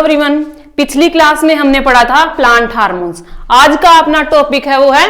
Everyone, पिछली class में हमने पढ़ा था प्लांट हार्मोन्स। आज का अपना टॉपिक है वो है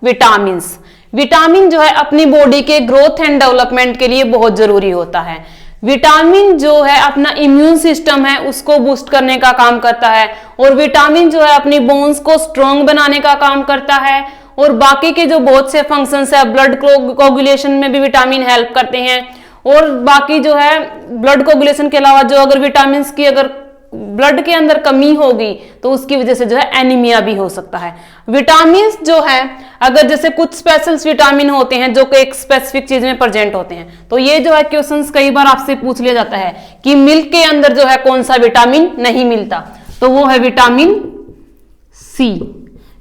विटामिन्स। विटामिन जो है अपनी बॉडी के ग्रोथ एंड डेवलपमेंट के लिए बहुत जरूरी होता है। विटामिन जो है अपना इम्यून सिस्टम है उसको बूस्ट करने का काम करता है, और विटामिन जो है अपनी बोन्स को स्ट्रॉन्ग बनाने का काम करता है, और बाकी के जो बहुत से फंक्शंस है, ब्लड कोगुलेशन में भी विटामिन हेल्प करते हैं। और बाकी जो है ब्लड कोगुलेशन के अलावा जो अगर विटामिन की अगर ब्लड के अंदर कमी होगी तो उसकी वजह से जो है एनीमिया भी हो सकता है। विटामिन जो है अगर जैसे कुछ स्पेशल विटामिन होते हैं जो कि एक स्पेसिफिक चीज में प्रेजेंट होते हैं, तो ये जो है क्वेश्चंस कई बार आपसे पूछ लिया जाता है कि मिल्क के अंदर जो है कौन सा विटामिन नहीं मिलता, तो वो है विटामिन सी।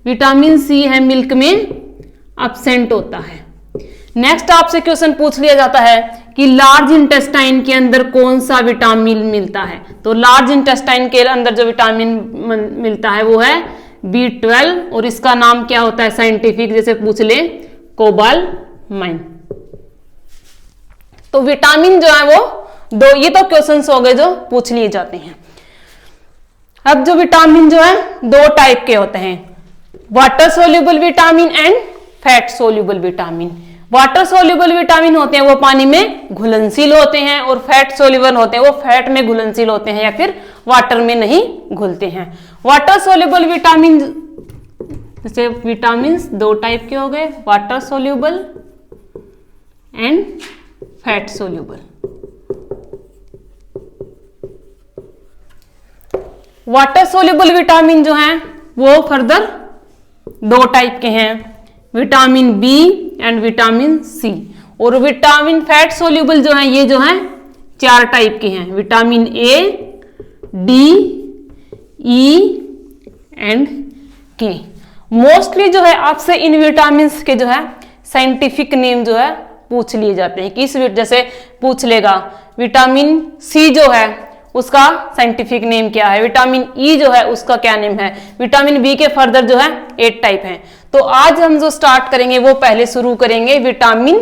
विटामिन सी है मिल्क में एब्सेंट होता है। नेक्स्ट आपसे क्वेश्चन पूछ लिया जाता है कि लार्ज इंटेस्टाइन के अंदर कौन सा विटामिन मिलता है, तो लार्ज इंटेस्टाइन के अंदर जो विटामिन मिलता है वो है B12, और इसका नाम क्या होता है साइंटिफिक, जैसे पूछ ले कोबालमाइन। तो विटामिन जो है वो दो, ये तो क्वेश्चंस हो गए जो पूछ लिए जाते हैं। अब जो विटामिन जो है दो टाइप के होते हैं, water soluble vitamin and fat soluble vitamin. Water soluble vitamin होते हैं वो पानी में घुलनशील होते हैं, और फैट सोल्यूबल होते हैं वो फैट में घुलनशील होते हैं या फिर वाटर में नहीं घुलते हैं। वाटर सोल्यूबल विटामिन, जैसे विटामिन दो टाइप के हो गए, water soluble and fat soluble. Water soluble vitamin जो हैं वो फर्दर दो टाइप के हैं, vitamin B and vitamin C. और विटामिन फैट सोल्यूबल जो है ये जो है चार टाइप के हैं, vitamin A, D, E and के। मोस्टली जो है आपसे इन विटामिन के जो है साइंटिफिक नेम जो है पूछ लिए जाते हैं, किस जैसे पूछ लेगा विटामिन सी जो है उसका साइंटिफिक नेम क्या है, विटामिन ई जो है उसका क्या नेम है, विटामिन बी के फर्दर जो है 8 टाइप हैं। तो आज हम जो स्टार्ट करेंगे वो पहले शुरू करेंगे विटामिन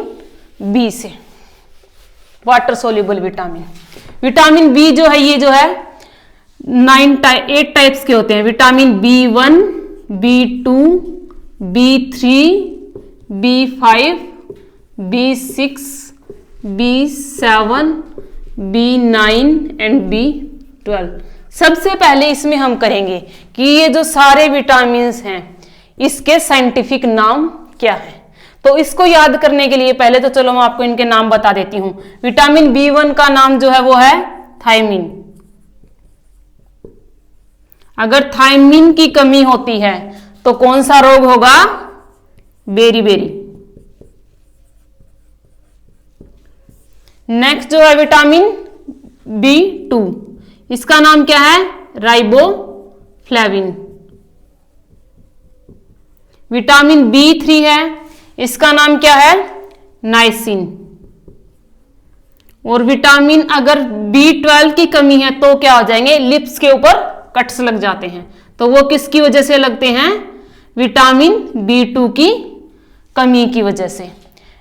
बी से, water soluble vitamin. Vitamin B जो है ये जो है 8 टाइप्स के होते हैं, vitamin B1, B2, B3, B5, B6, B7, B9 and B12। सबसे पहले इसमें हम करेंगे कि ये जो सारे विटामिन हैं इसके साइंटिफिक नाम क्या है। तो इसको याद करने के लिए पहले तो चलो मैं आपको इनके नाम बता देती हूं। विटामिन B1 का नाम जो है वो है थायमिन। अगर थायमिन की कमी होती है तो कौन सा रोग होगा, बेरी। नेक्स्ट जो है विटामिन B2, इसका नाम क्या है, राइबोफ्लेविन। विटामिन B3 है, इसका नाम क्या है, नाइसिन। और विटामिन अगर B12 की कमी है तो क्या हो जाएंगे, लिप्स के ऊपर कट्स लग जाते हैं, तो वो किसकी वजह से लगते हैं, विटामिन B2 की कमी की वजह से।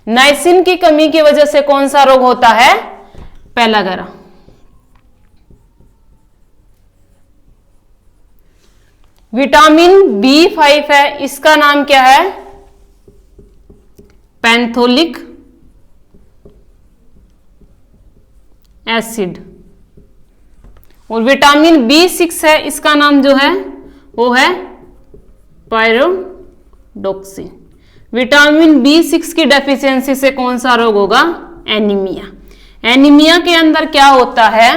नाइसिन की कमी की वजह से कौन सा रोग होता है, पेलागरा। विटामिन B5 है, इसका नाम क्या है, पैंथोलिक एसिड। और विटामिन B6 है, इसका नाम जो है वो है पायरोडोक्सिन। विटामिन B6 की डेफिशिएंसी से कौन सा रोग होगा, एनीमिया। एनीमिया के अंदर क्या होता है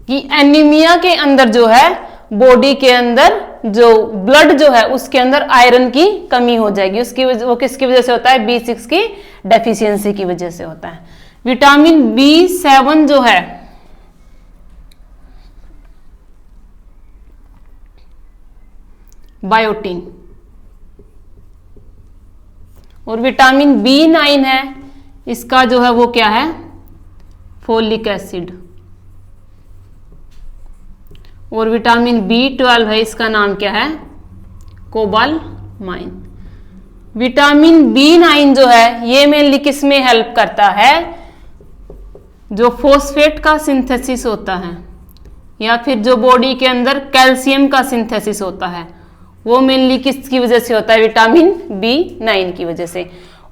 कि एनीमिया के अंदर जो है बॉडी के अंदर जो ब्लड जो है उसके अंदर आयरन की कमी हो जाएगी, उसकी वो किसकी वजह से होता है, B6 की डेफिशिएंसी की वजह से होता है। विटामिन B7 जो है बायोटिन। और विटामिन B9 है, इसका जो है वो क्या है, फोलिक एसिड। और विटामिन B12 है, इसका नाम क्या है, कोबालमाइन। विटामिन B9 जो है ये मेनली किस में हेल्प करता है, जो फॉस्फेट का सिंथेसिस होता है, या फिर जो बॉडी के अंदर कैल्शियम का सिंथेसिस होता है वो मेनली किसकी वजह से होता है, विटामिन B9 की वजह से।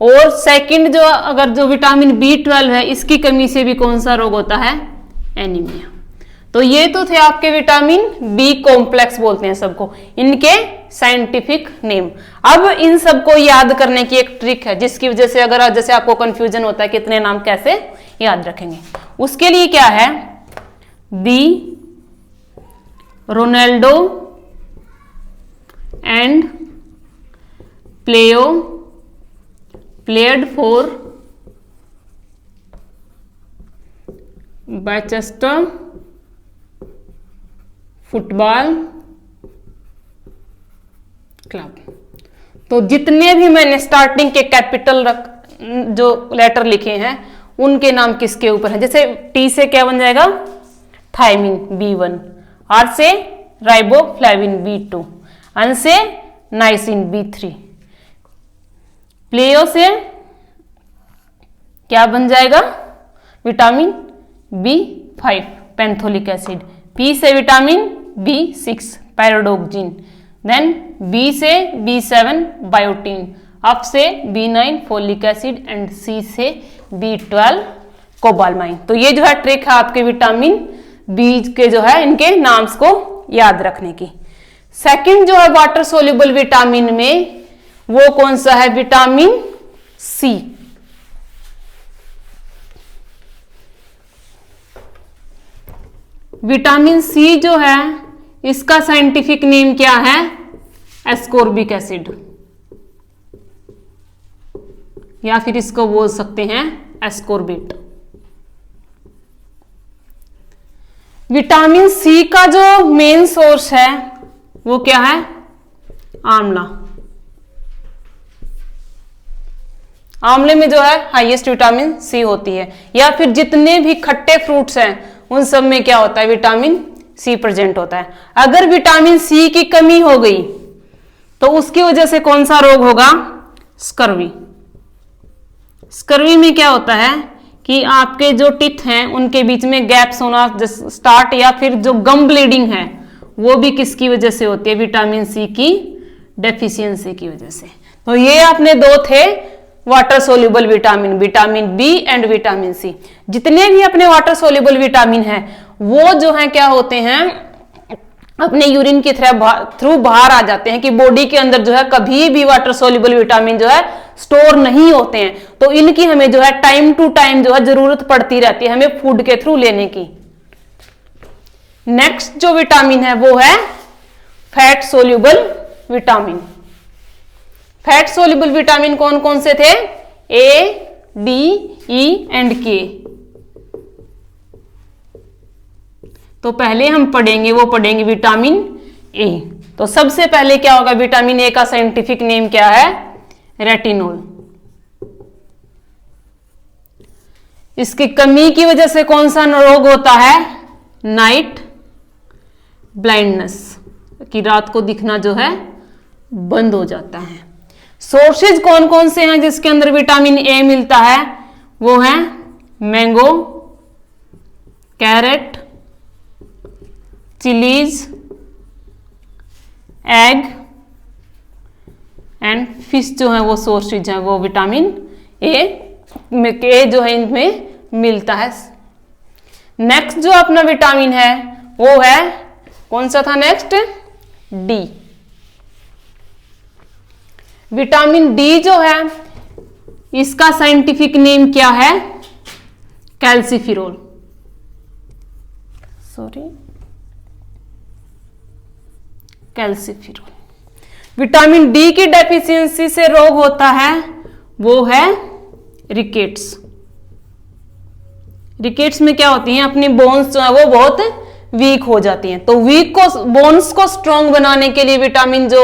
और सेकंड जो अगर जो विटामिन B12 है इसकी कमी से भी कौन सा रोग होता है, एनीमिया। तो ये तो थे आपके विटामिन बी कॉम्प्लेक्स बोलते हैं सबको, इनके साइंटिफिक नेम। अब इन सबको याद करने की एक ट्रिक है जिसकी वजह से अगर जैसे आपको कंफ्यूजन होता है कितने नाम कैसे याद रखेंगे, उसके लिए क्या है, B Ronaldo and play played for Manchester football club. तो जितने भी मैंने स्टार्टिंग के कैपिटल जो लेटर लिखे हैं उनके नाम किसके ऊपर है, जैसे टी से क्या बन जाएगा, थायमिन B1, आर से राइबोफ्लेविन B2, एन से नाइसिन B3, प्लेयो से क्या बन जाएगा, विटामिन B5 पैंथोलिक एसिड, पी से विटामिन B6 पैराडोक्सिन, देन बी से B7 बायोटीन, अप से B9 फोलिक एसिड एंड सी से B12 कोबालमाइन। तो ये जो है ट्रिक है आपके विटामिन बी के जो है इनके नाम्स को याद रखने की। सेकंड जो है वाटर सोल्यूबल विटामिन में वो कौन सा है, विटामिन सी। विटामिन सी जो है इसका साइंटिफिक नेम क्या है, एस्कोर्बिक एसिड, या फिर इसको बोल सकते हैं एस्कोर्बिट। विटामिन सी का जो मेन सोर्स है वो क्या है, आंवला। आंवले में जो है हाईएस्ट विटामिन सी होती है, या फिर जितने भी खट्टे फ्रूट्स हैं उन सब में क्या होता है, विटामिन सी प्रेजेंट होता है। अगर विटामिन सी की कमी हो गई तो उसकी वजह से कौन सा रोग होगा, स्कर्वी। स्कर्वी में क्या होता है कि आपके जो टिथ हैं उनके बीच में गैप्स होना स्टार्ट, या फिर जो गम ब्लीडिंग है वो भी किसकी वजह से होती है, विटामिन सी की डेफिशिएंसी की वजह से। तो ये आपने दो थे water soluble vitamin, vitamin B and vitamin C. जितने भी अपने वाटर सोल्यूबल विटामिन हैं वो जो है क्या होते हैं, अपने यूरिन के थ्रू बाहर आ जाते हैं कि बॉडी के अंदर जो है कभी भी वाटर सोल्यूबल विटामिन जो है स्टोर नहीं होते हैं। तो इनकी हमें जो है टाइम टू टाइम जो है जरूरत पड़ती रहती है हमें फूड के थ्रू लेने की। नेक्स्ट जो विटामिन है वो है fat soluble vitamin. Fat soluble vitamin कौन कौन से थे, ए, डी, ई एंड के। तो पहले हम पढ़ेंगे वो पढ़ेंगे विटामिन ए। तो सबसे पहले क्या होगा, विटामिन ए का साइंटिफिक नेम क्या है, रेटिनोल। इसकी कमी की वजह से कौन सा रोग होता है, नाइट ब्लाइंडनेस, कि रात को दिखना जो है बंद हो जाता है। सोर्सेज कौन कौन से हैं जिसके अंदर विटामिन ए मिलता है, वो है mango, carrot, chillies, egg and fish जो है वो सोर्सेज है, वो विटामिन ए जो है इनमें मिलता है। नेक्स्ट जो अपना विटामिन है वो है कौन सा था, नेक्स्ट डी। विटामिन डी जो है इसका साइंटिफिक नेम क्या है, कैल्सिफिरोल, कैल्सिफिरोल। विटामिन डी की डेफिशिएंसी से रोग होता है वो है रिकेट्स। रिकेट्स में क्या होती हैं, अपनी बोन्स जो है वो बहुत वीक हो जाती हैं। तो वीक को बोन्स को स्ट्रॉन्ग बनाने के लिए विटामिन जो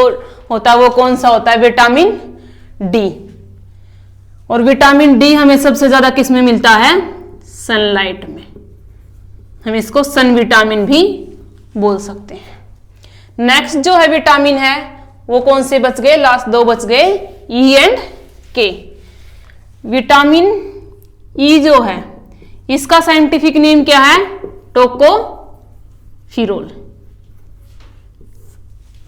होता है वो कौन सा होता है, विटामिन डी। और विटामिन डी हमें सबसे ज्यादा किस में मिलता है, सनलाइट में। हम इसको सन विटामिन भी बोल सकते हैं। नेक्स्ट जो है विटामिन है वो कौन से बच गए, लास्ट दो बच गए, ई एंड के। विटामिन ई जो है इसका साइंटिफिक नेम क्या है, टोको फिरोल।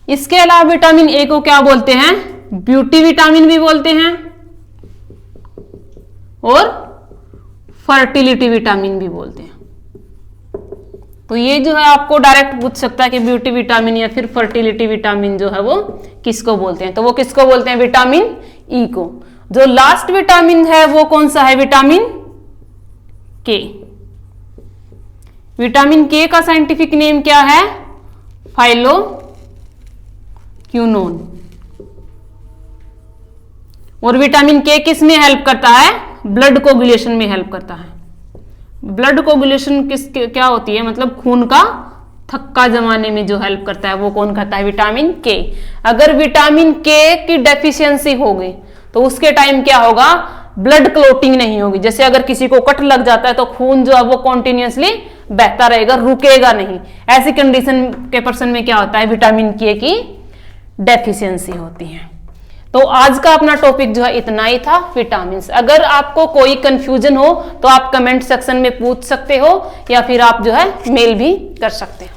इसके अलावा विटामिन ए को क्या बोलते हैं? ब्यूटी विटामिन भी बोलते हैं और फर्टिलिटी विटामिन भी बोलते हैं। तो ये जो है आपको डायरेक्ट पूछ सकता है कि ब्यूटी विटामिन या फिर फर्टिलिटी विटामिन जो है वो किसको बोलते हैं। तो वो किसको बोलते हैं? विटामिन ई को। जो लास्ट विटामिन है वो कौन सा है? विटामिन के। विटामिन के का साइंटिफिक नेम क्या है? फाइलोक्विनोन। और विटामिन के किस में हेल्प करता है? ब्लड कोगुलेशन में हेल्प करता है। ब्लड कोगुलेशन क्या होती है? मतलब खून का थक्का जमाने में जो हेल्प करता है वो कौन करता है? विटामिन के। अगर विटामिन के की डेफिशिएंसी होगी तो उसके टाइम क्या होगा? ब्लड क्लोटिंग नहीं होगी। जैसे अगर किसी को कट लग जाता है तो खून जो है वो कॉन्टिन्यूसली बहता रहेगा, रुकेगा नहीं। ऐसी कंडीशन के पर्सन में क्या होता है? विटामिन के की डेफिशिएंसी होती है। तो आज का अपना टॉपिक जो है इतना ही था, विटामिन्स। अगर आपको कोई कंफ्यूजन हो तो आप कमेंट सेक्शन में पूछ सकते हो या फिर आप जो है मेल भी कर सकते हो।